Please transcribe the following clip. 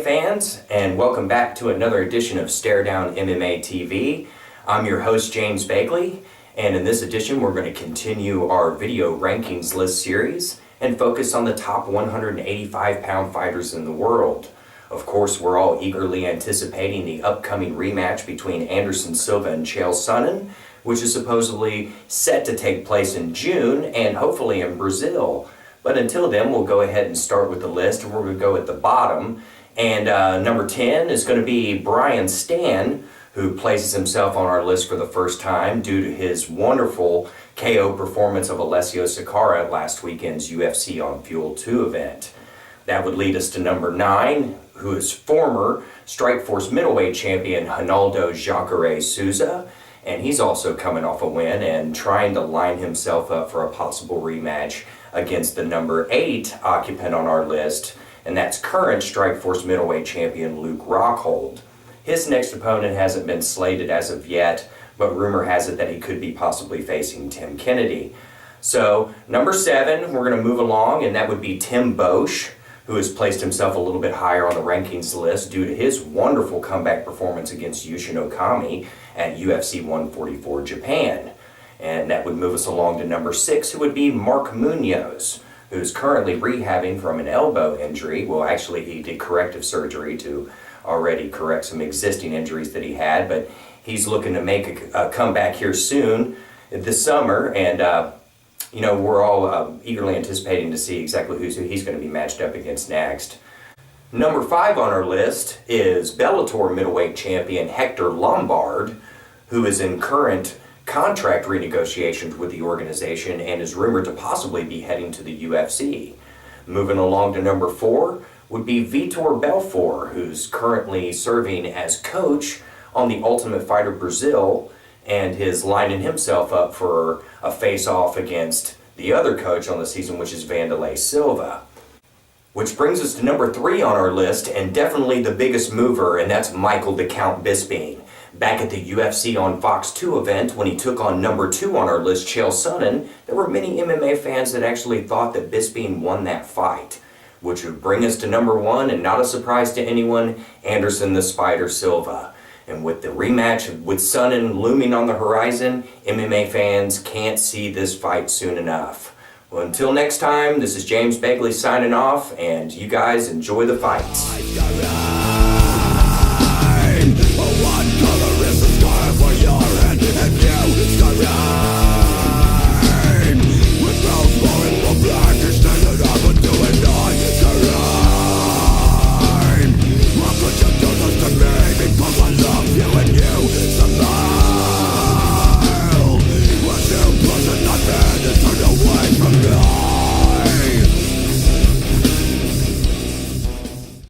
fans, and welcome back to another edition of Stare Down MMA TV. I'm your host, James Bagley, and in this edition we're going to continue our video rankings list series and focus on the top 185-pound fighters in the world. Of course, we're all eagerly anticipating the upcoming rematch between Anderson Silva and Chael Sonnen, which is supposedly set to take place in June and hopefully in Brazil. But until then, we'll go ahead and start with the list, and we're going to go at the bottom. And number 10 is going to be Stann, who places himself on our list for the first time due to his wonderful KO performance of Alessio Jacare at last weekend's UFC on Fuel 2 event. That would lead us to number 9, who is former Strikeforce Middleweight champion Ronaldo Jacare Souza. And he's also coming off a win and trying to line himself up for a possible rematch against the number 8 occupant on our list, and that's current Strikeforce Middleweight champion Luke Rockhold. His next opponent hasn't been slated as of yet, but rumor has it that he could be possibly facing Tim Kennedy. So, number 7, we're going to move along, and that would be Tim Boetsch, who has placed himself a little bit higher on the rankings list due to his wonderful comeback performance against Yushin Okami at UFC 144 Japan. And that would move us along to number 6, who would be Mark Munoz, who's currently rehabbing from an elbow injury. Well, actually, he did corrective surgery to already correct some existing injuries that he had, but he's looking to make a comeback here soon this summer, and we're all eagerly anticipating to see exactly who he's going to be matched up against next. Number 5 on our list is Bellator middleweight champion Hector Lombard, who is in current contract renegotiations with the organization and is rumored to possibly be heading to the UFC. Moving along to number 4 would be Vitor Belfort, who's currently serving as coach on the Ultimate Fighter Brazil and is lining himself up for a face-off against the other coach on the season, which is Silva. Which brings us to number 3 on our list, and definitely the biggest mover, and that's Michael the Count Bisping. Back at the UFC on Fox 2 event, when he took on number 2 on our list, Chael Sonnen, there were many MMA fans that actually thought that Bisping won that fight. Which would bring us to number 1, and not a surprise to anyone, Anderson the Spider Silva. And with the rematch with Sonnen looming on the horizon, MMA fans can't see this fight soon enough. Well, until next time, this is James Bagley signing off, and you guys enjoy the fights.